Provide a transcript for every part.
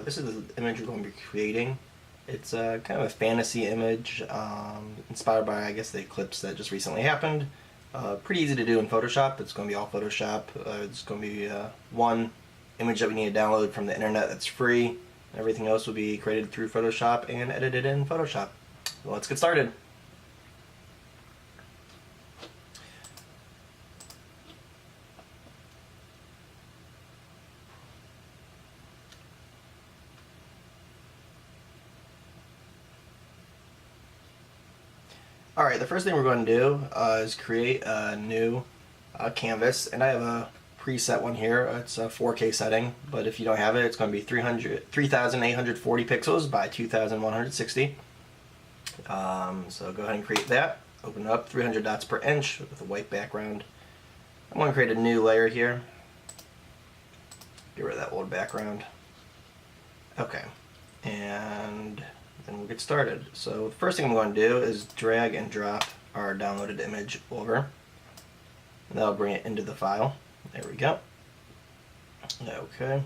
This is the image we're going to be creating. It's kind of a fantasy image inspired by, I guess, the eclipse that just recently happened. Pretty easy to do in Photoshop. It's going to be all Photoshop. It's going to be one image that we need to download from the internet that's free. Everything else will be created through Photoshop and edited in Photoshop. So let's get started. Alright, the first thing we're going to do is create a new canvas, and I have a preset one here. It's a 4K setting, but if you don't have it, it's going to be 3,840 pixels by 2,160. So go ahead and create that. Open it up, 300 dots per inch with a white background. I'm going to create a new layer here. Get rid of that old background. Okay, and then we'll get started. So the first thing I'm going to do is drag and drop our downloaded image over. And that'll bring it into the file. There we go. Okay. I'm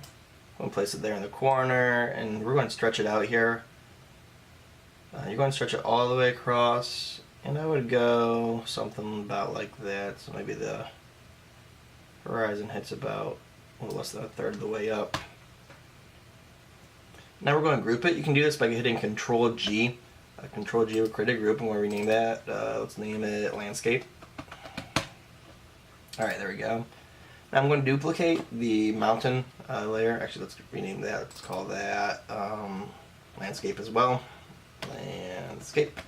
going to place it there in the corner, and we're going to stretch it out here. You're going to stretch it all the way across, and I would go something about like that. So maybe the horizon hits about a little less than a third of the way up. Now we're going to group it. You can do this by hitting Control G. Control G will create a group. I'm going to rename that. Let's name it Landscape. Alright, there we go. Now I'm going to duplicate the mountain layer. Actually, let's rename that. Let's call that Landscape as well. Landscape.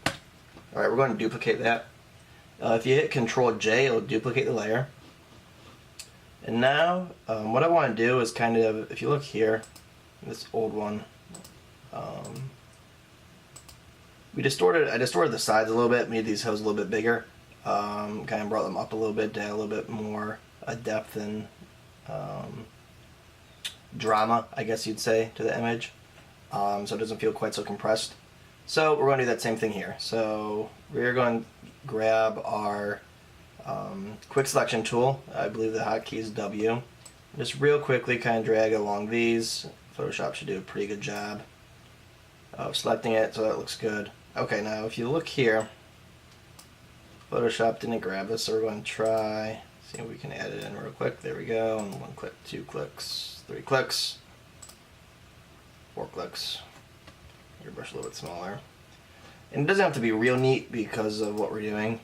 Alright, we're going to duplicate that. If you hit Control J, it'll duplicate the layer. And now, what I want to do is kind of, if you look here, this old one, I distorted the sides a little bit, made these hills a little bit bigger, kind of brought them up a little bit to add a little bit more depth and drama, I guess you'd say, to the image, so it doesn't feel quite so compressed. So we're going to do that same thing here. So we're going to grab our quick selection tool. I believe the hotkey is W. Just real quickly kind of drag along these. Photoshop should do a pretty good job of selecting it so that looks good. Okay, now if you look here, Photoshop didn't grab this, so we're going to try, see if we can add it in real quick. There we go, and 1 click, 2 clicks, 3 clicks, 4 clicks. Your brush a little bit smaller. And it doesn't have to be real neat because of what we're doing,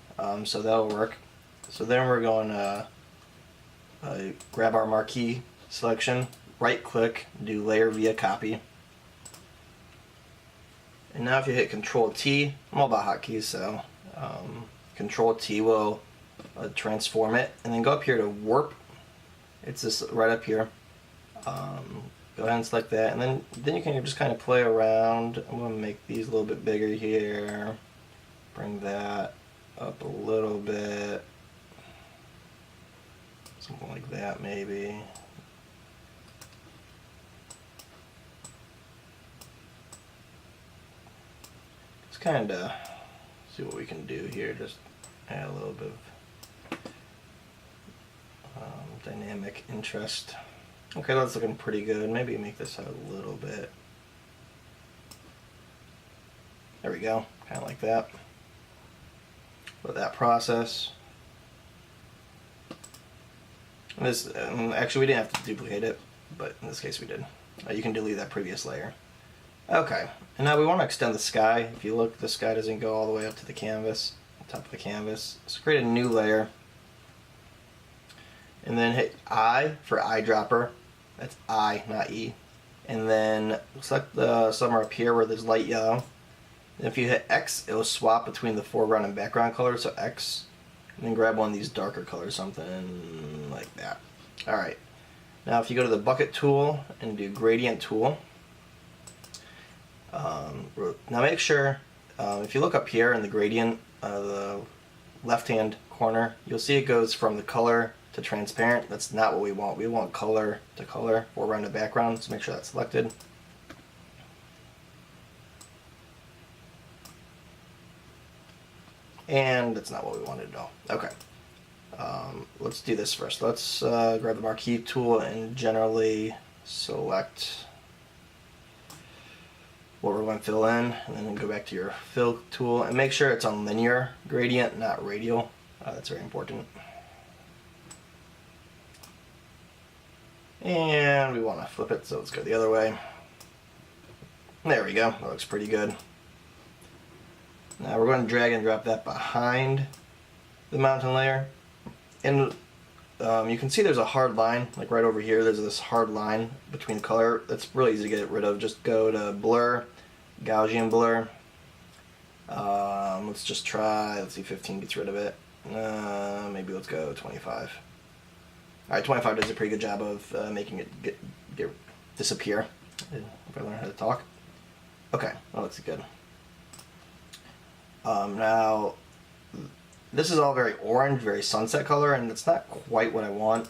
so that'll work. So then we're going to grab our marquee selection, right click, do layer via copy. And now if you hit Control T, I'm all about hotkeys, so Control T will transform it, and then go up here to warp. It's this right up here. Go ahead and select that, and then you can just kind of play around. I'm going to make these a little bit bigger here. Bring that up a little bit. Something like that maybe. Just kind of see what we can do here. Just add a little bit of dynamic interest. Okay, that's looking pretty good. Maybe make this out a little bit. There we go, kind of like that. Let that process. And this, actually, we didn't have to duplicate it, but in this case we did. You can delete that previous layer. Okay, and now we want to extend the sky. If you look, the sky doesn't go all the way up to the canvas, top of the canvas. So create a new layer. And then hit I for eyedropper. That's I, not E. And then select the somewhere up here where there's light yellow. And if you hit X, it will swap between the foreground and background color. So X. And then grab one of these darker colors, something like that. Alright. Now if you go to the bucket tool and do gradient tool. Now make sure, if you look up here in the gradient, the left-hand corner, you'll see it goes from the color to transparent. That's not what we want. We want color to color, foreground to background, so make sure that's selected. And that's not what we wanted at all. Okay. Let's do this first. Let's grab the marquee tool and generally select what we're going to fill in, and then go back to your fill tool and make sure it's on linear gradient, not radial. That's very important. And we want to flip it, so let's go the other way. There we go. That looks pretty good. Now we're going to drag and drop that behind the mountain layer. And you can see there's a hard line, like right over here, there's this hard line between the color. That's really easy to get rid of. Just go to blur, Gaussian blur. Let's just try, let's see, 15 gets rid of it. Maybe let's go 25. Alright, 25 does a pretty good job of making it disappear, if I learn how to talk. Okay, that looks good. Now, this is all very orange, very sunset color, and it's not quite what I want.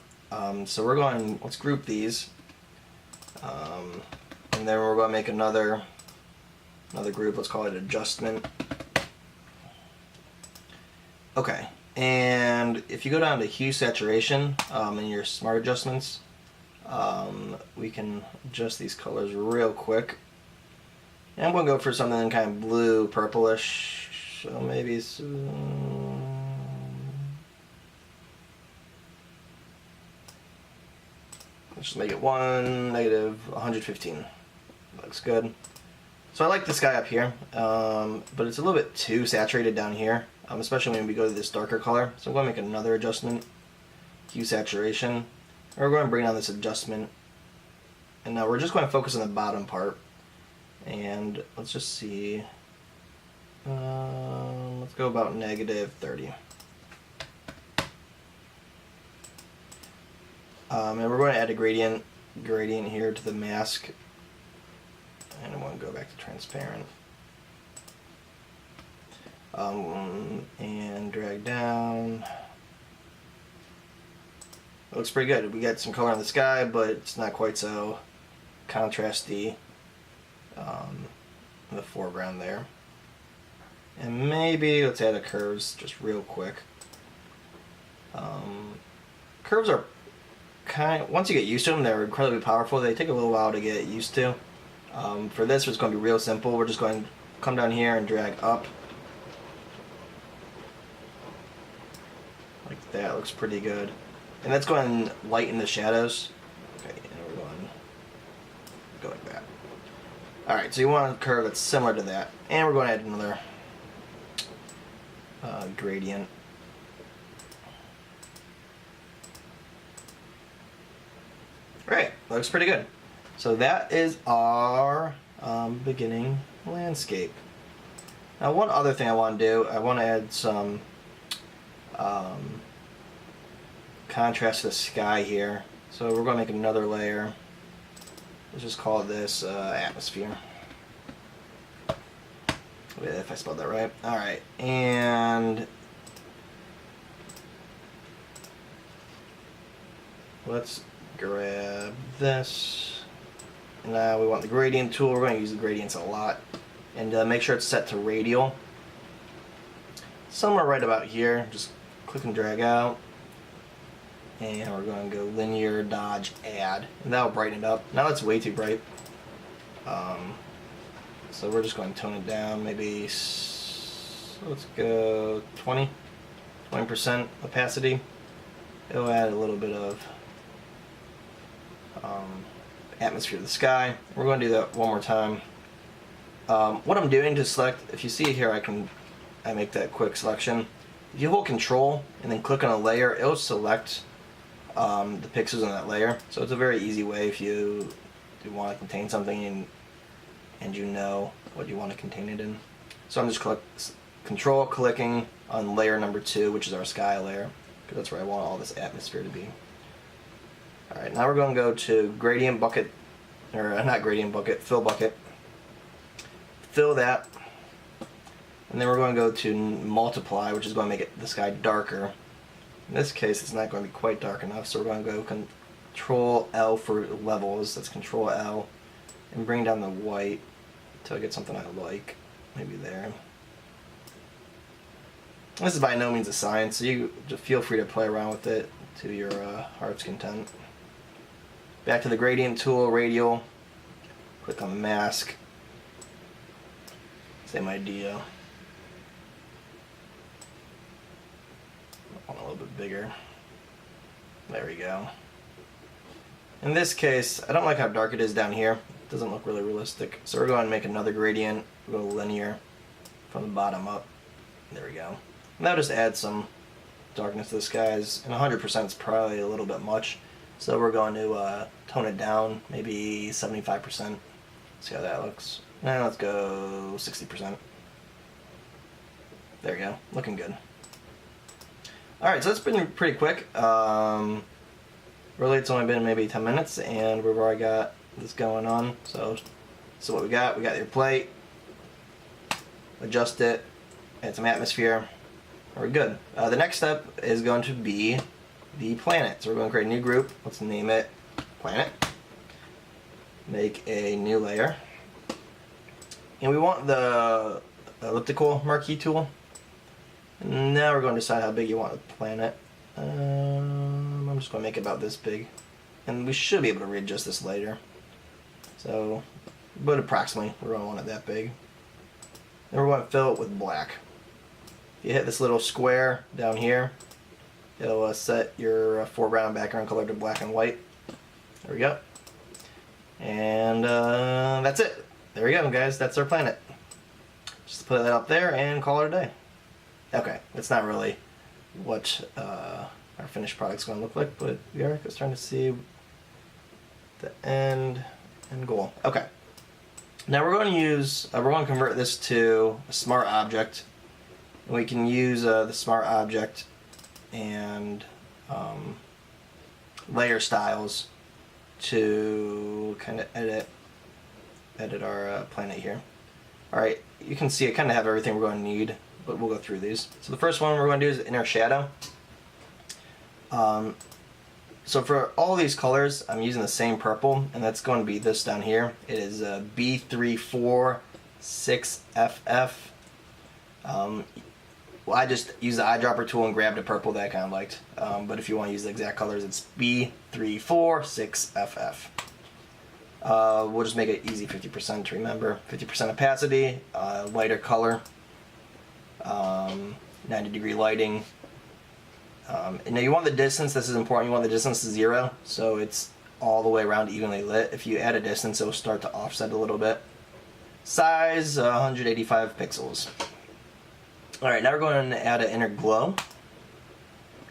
So we're going, let's group these. And then we're going to make another group, let's call it adjustment. Okay, and if you go down to hue saturation in your smart adjustments, we can adjust these colors real quick. And I'm going to go for something kind of blue, purplish, so maybe it's, let's just make it -115. Looks good. So I like this guy up here, but it's a little bit too saturated down here, especially when we go to this darker color. So I'm going to make another adjustment, hue saturation. And we're going to bring down this adjustment. And now we're just going to focus on the bottom part. And let's just see. Let's go about -30. And we're going to add a gradient here to the mask. And I want to go back to transparent. And drag down. It looks pretty good. We got some color in the sky, but it's not quite so contrasty in the foreground there. And maybe let's add the curves just real quick. Curves are once you get used to them, they're incredibly powerful. They take a little while to get used to. For this, it's going to be real simple. We're just going to come down here and drag up. Like that, looks pretty good. And that's going to lighten the shadows. Okay, and we're going to go like that. Alright, so you want a curve that's similar to that. And we're going to add another gradient. Right, looks pretty good. So that is our beginning landscape. Now one other thing I want to do, I want to add some contrast to the sky here. So we're going to make another layer. Let's just call this atmosphere. If I spelled that right. Alright, and let's grab this. Now we want the gradient tool. We're going to use the gradients a lot. And make sure it's set to radial. Somewhere right about here. Just click and drag out. And we're going to go linear, dodge, add. And that'll brighten it up. Now that's way too bright. So we're just going to tone it down. Maybe, let's go 20% opacity. It'll add a little bit of atmosphere to the sky. We're going to do that one more time. What I'm doing to select, if you see here, I make that quick selection. If you hold Control and then click on a layer, it'll select the pixels in that layer. So it's a very easy way if you want to contain something and you know what you want to contain it in. So I'm just Control clicking on layer number 2, which is our sky layer, because that's where I want all this atmosphere to be. Alright, now we're going to go to gradient bucket, or not gradient bucket, fill bucket. Fill that. And then we're going to go to multiply, which is going to make the sky darker. In this case, it's not going to be quite dark enough, so we're going to go Control L for levels. That's Control L. And bring down the white until I get something I like. Maybe there. This is by no means a science, so you just feel free to play around with it to your heart's content. Back to the gradient tool, radial. Click on mask. Same idea. I want a little bit bigger. There we go. In this case, I don't like how dark it is down here. It doesn't look really realistic. So we're going to make another gradient. We'll go linear from the bottom up. There we go. And that'll just add some darkness to the skies. And 100% is probably a little bit much. So we're going to tone it down, maybe 75%. See how that looks. Now let's go 60%. There we go. Looking good. Alright, so it's been pretty quick. Really, it's only been maybe 10 minutes, and we've already got this going on. So what we got your plate. Adjust it. Add some atmosphere. We're good. The next step is going to be the planet. So we're going to create a new group. Let's name it Planet. Make a new layer. And we want the elliptical marquee tool. And now we're going to decide how big you want the planet. I'm just going to make it about this big. And we should be able to readjust this later. So, but approximately, we're going to want it that big. Then we're going to fill it with black. If you hit this little square down here, it'll set your foreground and background color to black and white. There we go. And that's it. There we go, guys. That's our planet. Just put that up there and call it a day. Okay, that's not really what our finished product's going to look like, but we are starting to see the end goal. Okay. Now we're going to use, we're going to convert this to a smart object. And we can use the smart object and layer styles to kind of edit our planet here. Alright, you can see I kind of have everything we're going to need, but we'll go through these. So the first one we're going to do is inner shadow. So for all these colors, I'm using the same purple, and that's going to be this down here. It is B346FF. Well, I just used the eyedropper tool and grabbed a purple that I kind of liked. But if you want to use the exact colors, it's B346FF. We'll just make it easy, 50% to remember. 50% opacity, lighter color, 90-degree lighting. And now you want the distance, this is important, you want the distance to 0, so it's all the way around evenly lit. If you add a distance, it will start to offset a little bit. Size, 185 pixels. Alright, now we're going to add an inner glow.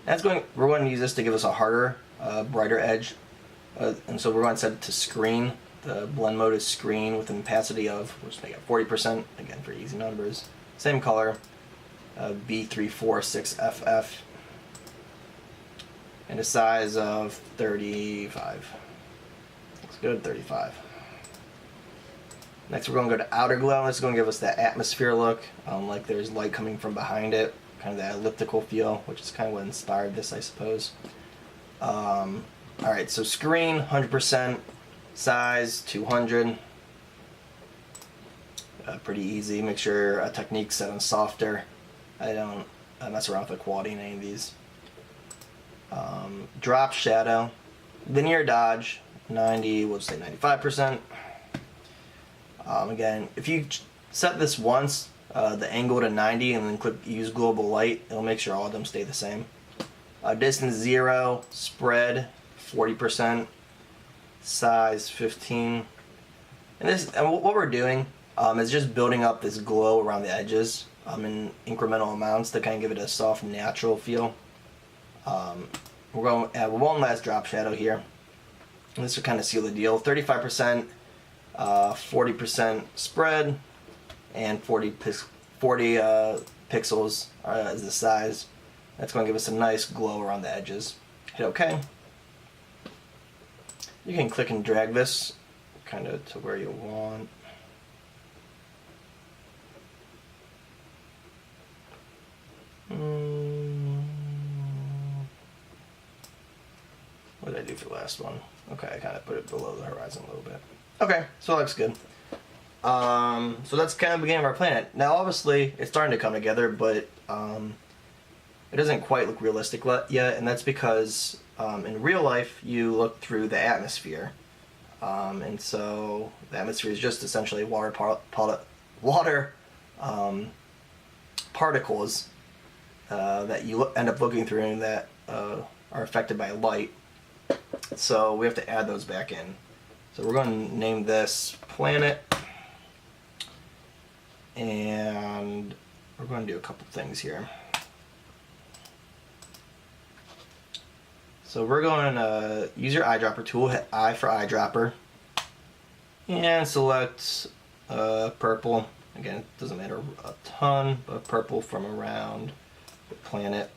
We're going to use this to give us a harder, brighter edge. And so we're going to set it to screen. The blend mode is screen with an opacity of, we'll just make it 40%, again for easy numbers. Same color, B346FF. And a size of 35. Looks good, 35. Next we're going to go to outer glow. This is going to give us that atmosphere look, like there's light coming from behind it, kind of that elliptical feel, which is kind of what inspired this, I suppose. Alright, so screen, 100%, size, 200. Pretty easy. Make sure a technique's set on softer. I don't mess around with the quality in any of these. Drop shadow, linear dodge, 90, we'll say 95%. Again, if you set this once, the angle to 90 and then click use global light, it'll make sure all of them stay the same. Distance 0, spread 40%, size 15. And what we're doing is just building up this glow around the edges in incremental amounts to kind of give it a soft, natural feel. We're going to add one last drop shadow here. And this will kind of seal the deal. 35%, 40% spread, and 40 pixels is the size. That's going to give us a nice glow around the edges. Hit OK. You can click and drag this kind of to where you want. What did I do for the last one? Okay, I kind of put it below the horizon a little bit. Okay, so it looks good. So that's kind of the beginning of our planet. Now, obviously, it's starting to come together, but it doesn't quite look realistic yet, and that's because in real life you look through the atmosphere, and so the atmosphere is just essentially water particles that you end up looking through and that are affected by light. So we have to add those back in. So we're going to name this planet, and we're going to do a couple things here. So we're going to use your eyedropper tool, hit I for eyedropper, and select purple. Again, it doesn't matter a ton, but purple from around the planet.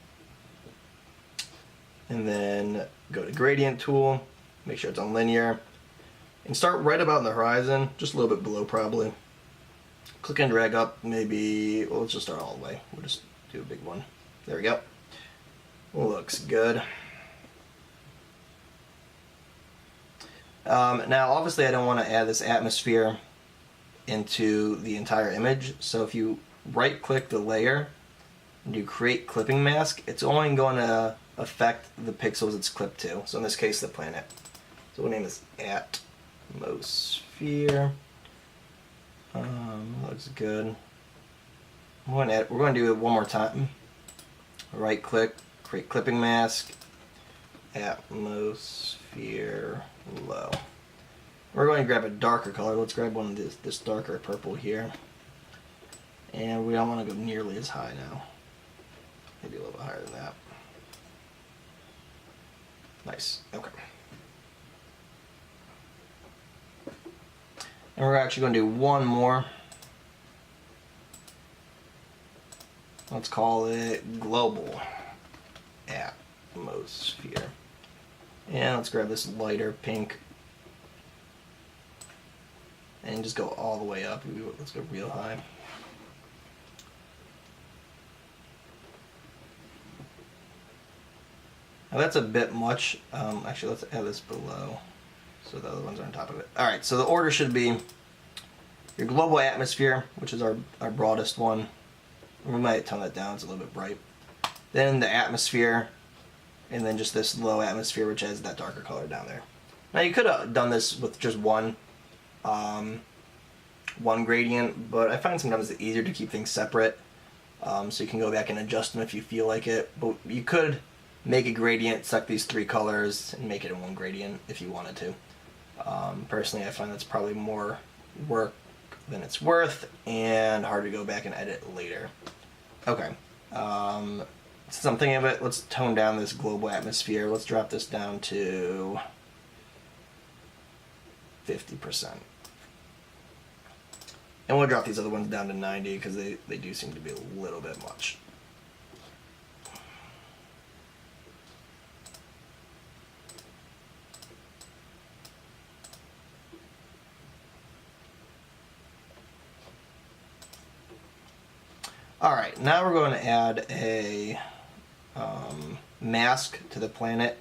And then go to gradient tool, make sure it's on linear, and start right about in the horizon, just a little bit below probably. Click and drag up, maybe, well, let's just start all the way. We'll just do a big one. There we go. Looks good. Now, obviously, I don't want to add this atmosphere into the entire image. So if you right-click the layer and do Create Clipping Mask, it's only going to affect the pixels it's clipped to. So in this case, the planet. So we'll name this Atmosphere. Looks good. We're going to do it one more time. Right-click, Create Clipping Mask, Atmosphere Low. We're going to grab a darker color. Let's grab one of this darker purple here. And we don't want to go nearly as high now. Maybe a little bit higher than that. Nice. Okay. And we're actually going to do one more. Let's call it Global Atmosphere. And let's grab this lighter pink and just go all the way up. Let's go real high. Now that's a bit much. Actually, let's add this below so the other ones are on top of it. Alright, so the order should be your global atmosphere, which is our broadest one. We might tone that down, it's a little bit bright. Then the atmosphere, and then just this low atmosphere, which has that darker color down there. Now you could have done this with just one gradient, but I find sometimes it's easier to keep things separate, so you can go back and adjust them if you feel like it. But you could make a gradient, select these three colors, and make it in one gradient if you wanted to. Personally, I find that's probably more work than it's worth, and hard to go back and edit later. Okay. Since I'm thinking of it, let's tone down this global atmosphere. Let's drop this down to 50%. And we'll drop these other ones down to 90 because they do seem to be a little bit much. Alright, now we're going to add a mask to the planet.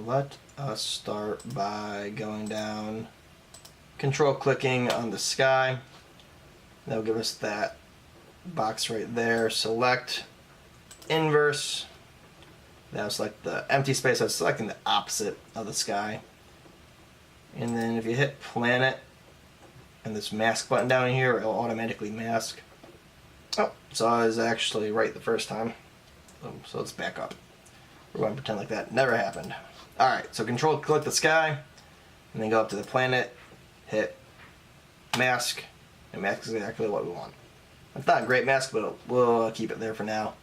Let us start by going down, control clicking on the sky. That'll give us that box right there. Select inverse. That'll select the empty space. I was selecting the opposite of the sky. And then if you hit planet and this mask button down here, it'll automatically mask. Oh, so I was actually right the first time. So let's back up. We're going to pretend like that never happened. Alright, so control click the sky, and then go up to the planet, hit mask, and mask is exactly what we want. It's not a great mask, but we'll keep it there for now.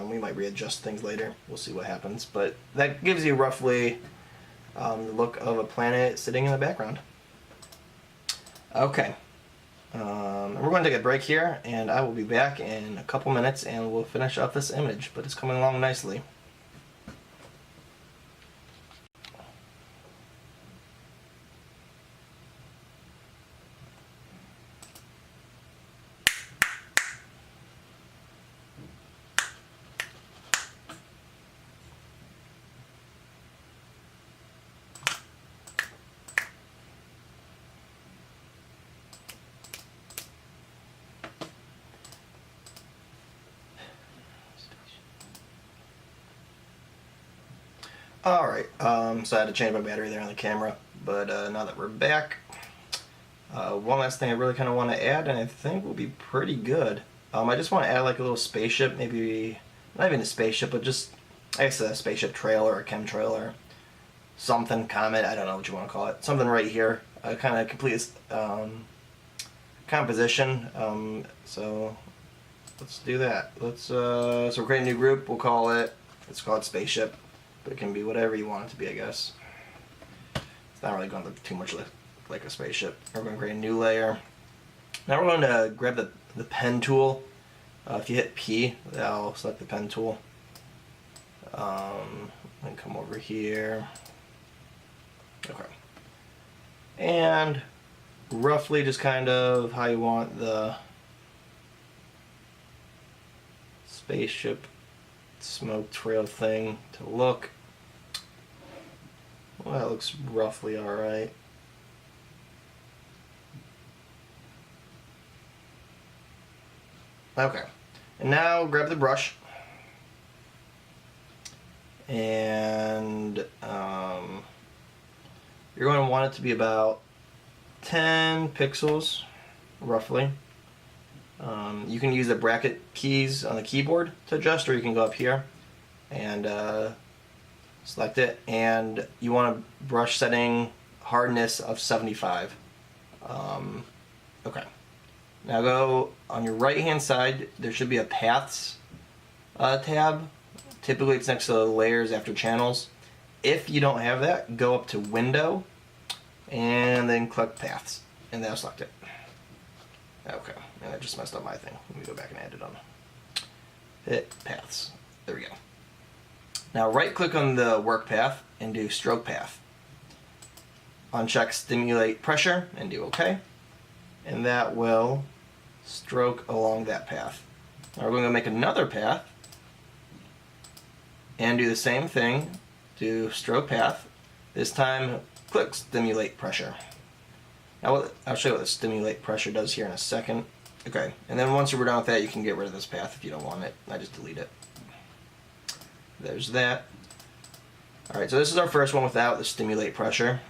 We might readjust things later. We'll see what happens. But that gives you roughly the look of a planet sitting in the background. Okay. We're going to take a break here, and I will be back in a couple minutes, and we'll finish up this image, but it's coming along nicely. Alright, so I had to change my battery there on the camera, but now that we're back, one last thing I really kind of want to add, and I think will be pretty good. I just want to add like a little spaceship, maybe, not even a spaceship, but just, I guess a spaceship trail or a chemtrail or something, comet, I don't know what you want to call it, something right here, kind of complete composition, so let's do that. So we're creating a new group, let's call it Spaceship. But it can be whatever you want it to be, I guess. It's not really going to look too much like a spaceship. We're going to create a new layer. Now we're going to grab the pen tool. If you hit P, that'll select the pen tool. And come over here. Okay. And roughly just kind of how you want the spaceship smoke trail thing to look. Well, that looks roughly alright. Okay, and now grab the brush and you're going to want it to be about 10 pixels roughly. You can use the bracket keys on the keyboard to adjust, or you can go up here and select it, and you want a brush setting hardness of 75. Okay. Now go on your right hand side, there should be a paths tab. Typically it's next to the layers after channels. If you don't have that, go up to window and then click paths, and that'll select it. Okay, and I just messed up my thing. Let me go back and add it on. Hit paths. There we go. Now right click on the work path and do stroke path. Uncheck stimulate pressure and do OK. And that will stroke along that path. Now we're going to make another path and do the same thing. Do stroke path. This time click stimulate pressure. Now I'll show you what the stimulate pressure does here in a second. Okay, and then once you're done with that, you can get rid of this path if you don't want it. I just delete it. There's that. Alright, so this is our first one without the stimulate pressure.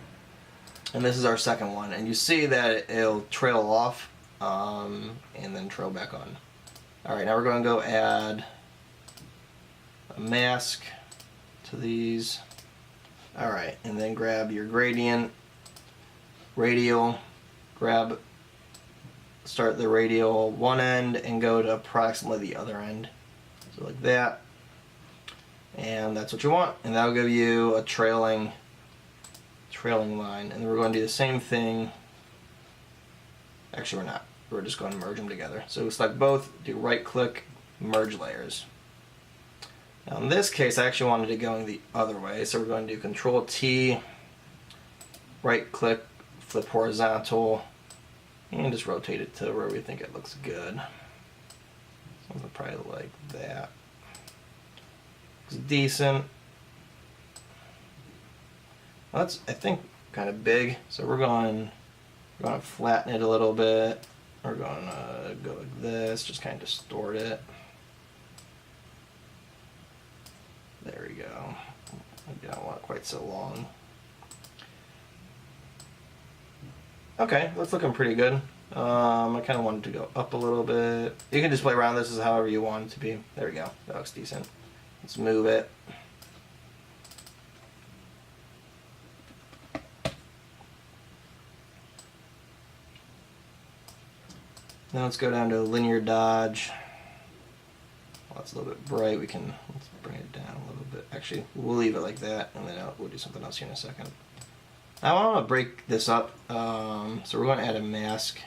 And this is our second one. And you see that it'll trail off and then trail back on. Alright, now we're going to go add a mask to these. Alright, and then grab your gradient, radial, start the radial one end and go to approximately the other end. So like that. And that's what you want. And that'll give you a trailing line. And then we're going to do the same thing. Actually, we're not. We're just going to merge them together. So we select both, do right click, merge layers. Now in this case, I actually wanted it going the other way. So we're going to do Control T, right click, flip horizontal, and just rotate it to where we think it looks good. Something probably like that. Looks decent. Well, that's, I think, kind of big. So we're going to flatten it a little bit. We're going to go like this, just kind of distort it. There we go. I don't want it quite so long. Okay, that's looking pretty good. I kind of wanted to go up a little bit. You can just play around this as however you want it to be. There we go. That looks decent. Let's move it. Now let's go down to linear dodge. Well, that's a little bit bright. Let's bring it down a little bit. Actually, we'll leave it like that, and then we'll do something else here in a second. I want to break this up, so we're going to add a mask.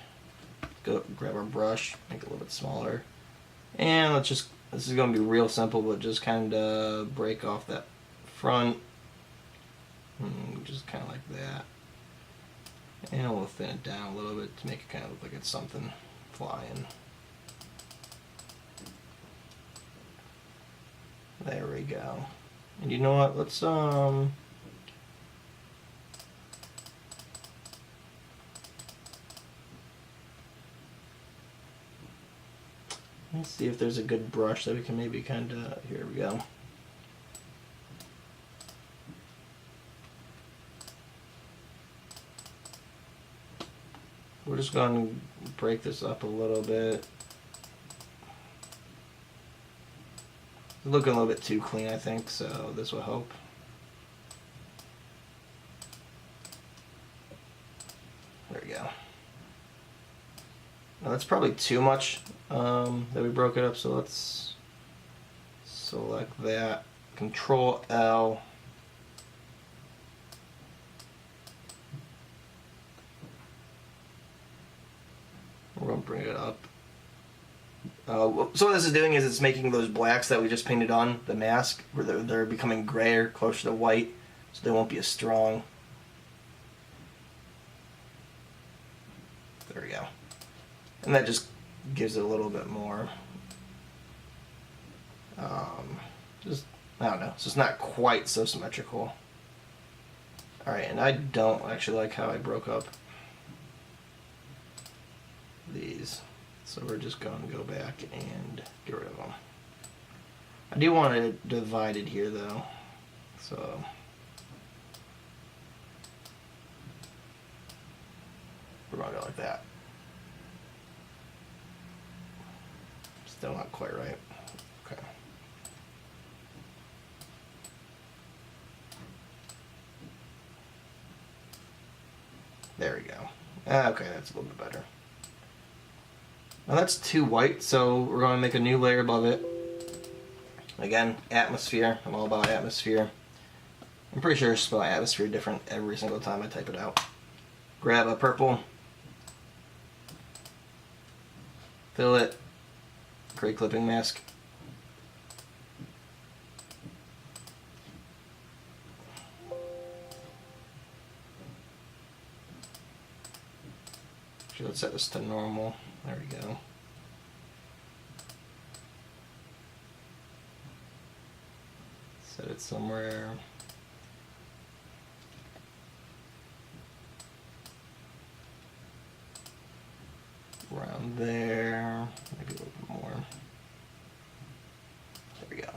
Go grab our brush, make it a little bit smaller, and this is going to be real simple, but just kind of break off that front, just kind of like that, and we'll thin it down a little bit to make it kind of look like it's something flying. There we go. And you know what? Let's see if there's a good brush that we can maybe kind of, here we go. we're just going to break this up a little bit. It's looking a little bit too clean, I think, so this will help. There we go. Now that's probably too much that we broke it up, so let's select that. Control L. We're going to bring it up. So what this is doing is it's making those blacks that we just painted on the mask, where they're becoming grayer, closer to white, so they won't be as strong. There we go. And that just gives it a little bit more, just, I don't know, so it's not quite so symmetrical. Alright, and I don't actually like how I broke up these, so we're just going to go back and get rid of them. I do want it divided here though, so we're going to go like that. Still not quite right. Okay. There we go. Okay, that's a little bit better. Now that's too white, so we're going to make a new layer above it. Again, atmosphere. I'm all about atmosphere. I'm pretty sure I spell atmosphere different every single time I type it out. Grab a purple. Fill it. Create clipping mask. Actually, let's set this to normal. There we go. Set it somewhere. Around there. Maybe a little bit more. There we go.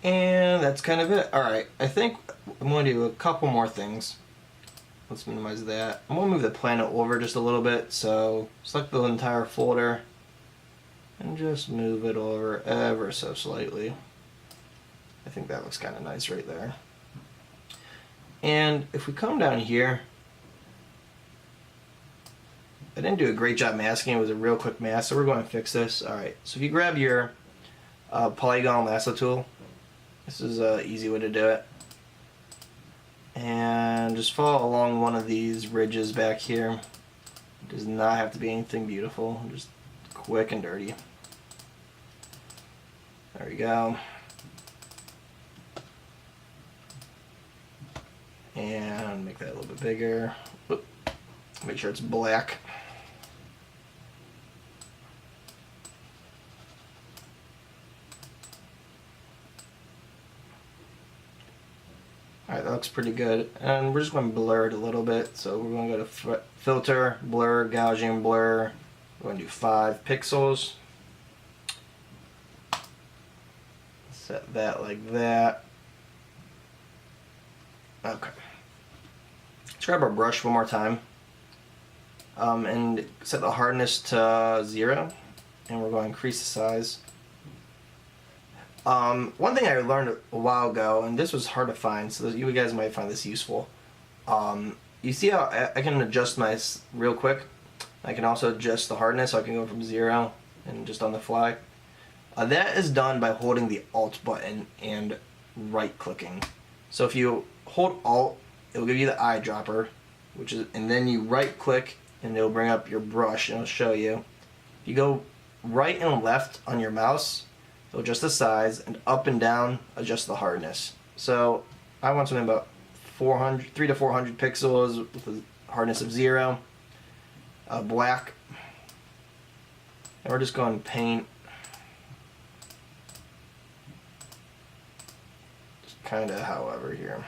And that's kind of it. Alright, I think I'm going to do a couple more things. Let's minimize that. I'm going to move the planet over just a little bit, so select the entire folder and just move it over ever so slightly. I think that looks kind of nice right there. And if we come down here, I didn't do a great job masking. It was a real quick mask, so we're going to fix this. Alright, so if you grab your polygon lasso tool, this is an easy way to do it. And just follow along one of these ridges back here. It does not have to be anything beautiful, just quick and dirty. There we go. And make that a little bit bigger. Oop. Make sure it's black. Alright, that looks pretty good. And we're just going to blur it a little bit. So we're going to go to Filter, Blur, Gaussian Blur. We're going to do 5 pixels. Set that like that. Okay. Let's grab our brush one more time. And set the hardness to 0. And we're going to increase the size. One thing I learned a while ago, and this was hard to find, so you guys might find this useful. You see how I can adjust my real quick? I can also adjust the hardness, so I can go from 0 and just on the fly. That is done by holding the Alt button and right clicking. So if you hold Alt, it will give you the eyedropper, and then you right click and it will bring up your brush and it'll show you. If you go right and left on your mouse, so adjust the size, and up and down, adjust the hardness. So I want something about 300 to 400 pixels with a hardness of 0. Black. And we're just going to paint. Just kind of however here.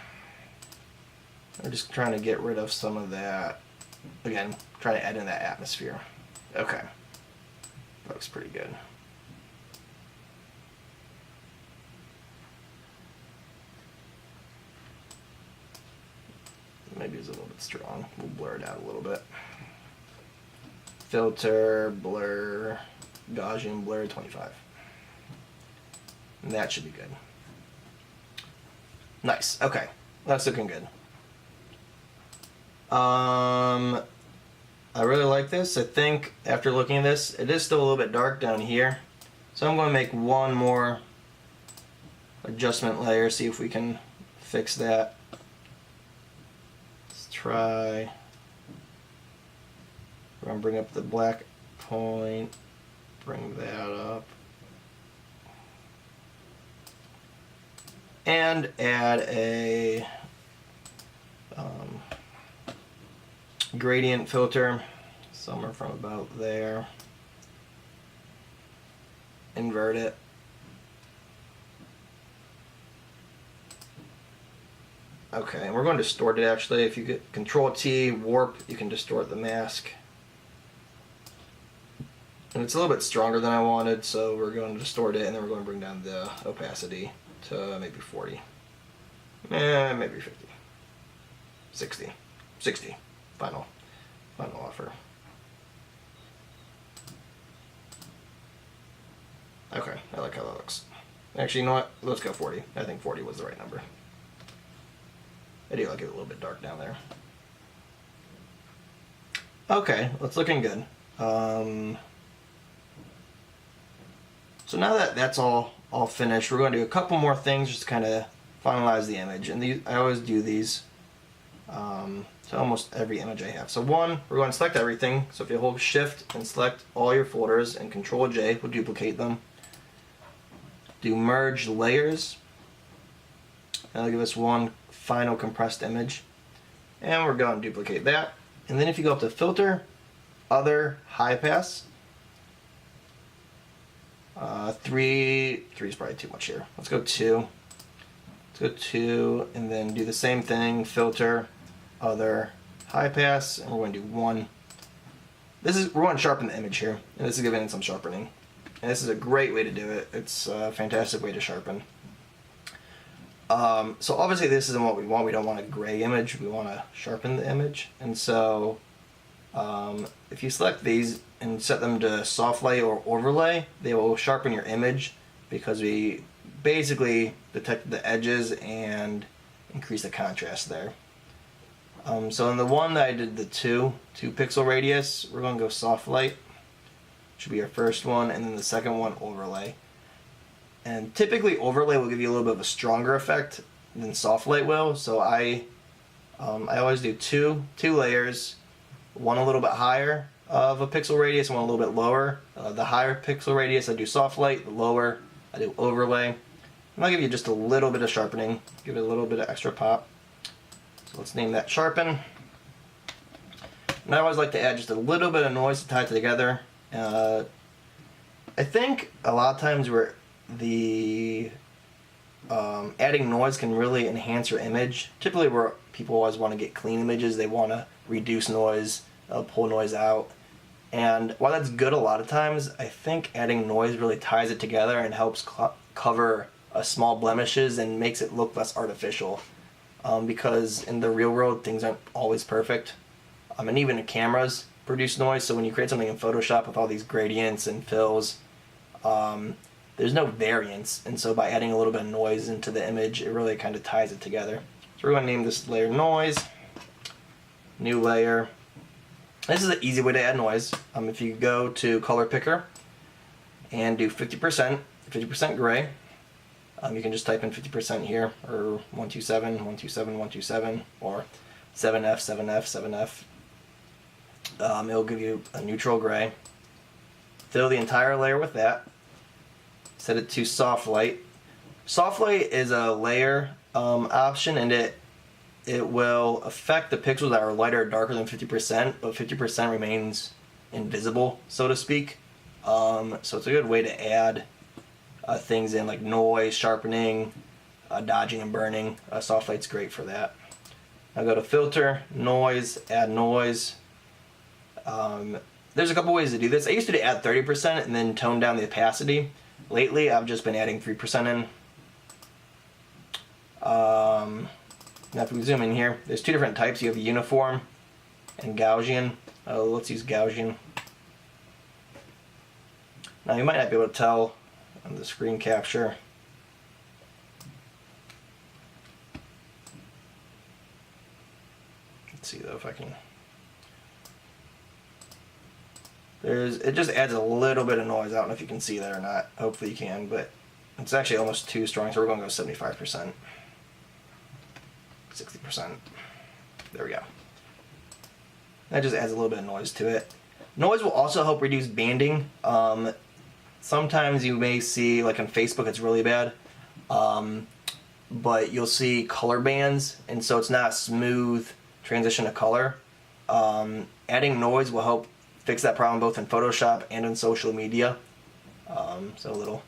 We're just trying to get rid of some of that. Again, trying to add in that atmosphere. Okay. That looks pretty good. maybe it's a little bit strong. We'll blur it out a little bit. Filter, blur, Gaussian blur 25. And that should be good. Nice. Okay, that's looking good. I really like this. I think after looking at this, it is still a little bit dark down here. So I'm going to make one more adjustment layer, see if we can fix that. Let's try. We're going to bring up the black point, bring that up. And add a gradient filter, somewhere from about there. Invert it. Okay, and we're going to distort it actually. If you get Control T, warp, you can distort the mask. And it's a little bit stronger than I wanted, so we're going to distort it, and then we're going to bring down the opacity to maybe 40. Maybe 50. 60. 60. Final offer. Okay, I like how that looks. Actually, you know what? Let's go 40. I think 40 was the right number. I do like it a little bit dark down there. Okay, it's looking good. So now that that's all finished, we're going to do a couple more things just to kind of finalize the image. And these, I always do these to almost every image I have. So one, we're going to select everything. So if you hold Shift and select all your folders and Control J will duplicate them. Do merge layers. That'll give us one final compressed image. And we're going to duplicate that. And then if you go up to Filter, Other, High Pass. 3 is probably too much here. Let's go 2. Let's go 2 and then do the same thing. Filter, Other, High Pass, and we're going to do 1. We're going to sharpen the image here, and this is giving it some sharpening. And this is a great way to do it. It's a fantastic way to sharpen. So obviously this isn't what we want. We don't want a gray image. We want to sharpen the image. And so if you select these and set them to soft light or overlay, they will sharpen your image because we basically detected the edges and increase the contrast there. So in the one that I did the 2 pixel radius, we're going to go soft light. Should be our first one, and then the second one overlay. And typically overlay will give you a little bit of a stronger effect than soft light will. So I always do two layers, one a little bit higher of a pixel radius, one a little bit lower. The higher pixel radius I do soft light, the lower I do overlay. And I'll give you just a little bit of sharpening, give it a little bit of extra pop. So let's name that sharpen. And I always like to add just a little bit of noise to tie it together. I think a lot of times where the adding noise can really enhance your image. Typically where people always want to get clean images, they want to reduce noise, pull noise out. And while that's good a lot of times, I think adding noise really ties it together and helps cover small blemishes and makes it look less artificial. Because in the real world, things aren't always perfect. And even the cameras produce noise, so when you create something in Photoshop with all these gradients and fills, there's no variance, and so by adding a little bit of noise into the image, it really kind of ties it together. So we're going to name this layer noise, new layer. This is an easy way to add noise. If you go to color picker and do 50% gray, you can just type in 50% here, or 127, 127, 127, or 7F, 7F, 7F. It'll give you a neutral gray. Fill the entire layer with that. Set it to soft light. Soft light is a layer option, and it will affect the pixels that are lighter or darker than 50%, but 50% remains invisible, so to speak. So it's a good way to add things in like noise, sharpening, dodging and burning. Soft light's great for that. Now go to filter, noise, add noise. There's a couple ways to do this. I used to add 30% and then tone down the opacity. Lately, I've just been adding 3% in. Now if we zoom in here, there's two different types. You have uniform and Gaussian. Let's use Gaussian. Now you might not be able to tell on the screen capture. Let's see though if I can. It just adds a little bit of noise. I don't know if you can see that or not. Hopefully you can, but it's actually almost too strong, so we're going to go 75%. 60%. There we go. That just adds a little bit of noise to it. Noise will also help reduce banding. Sometimes you may see, like on Facebook, it's really bad. But you'll see color bands, and so it's not a smooth transition to color. Adding noise will help fix that problem both in Photoshop and in social media. So a little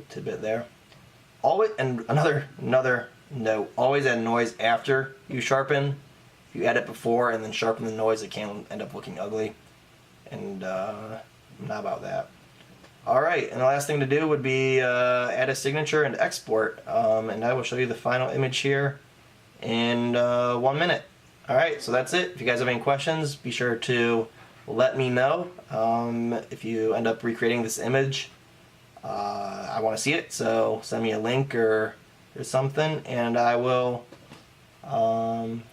tidbit there. Always, and another note, always add noise after you sharpen. If you add it before and then sharpen the noise, it can end up looking ugly. And I'm not about that. Alright, and the last thing to do would be add a signature and export. And I will show you the final image here in 1 minute. Alright, so that's it. If you guys have any questions, be sure to let me know. If you end up recreating this image, I want to see it, so send me a link or something, and I will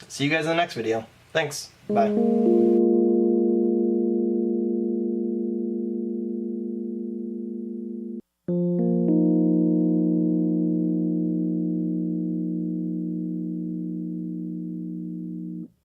see you guys in the next video. Thanks. Bye.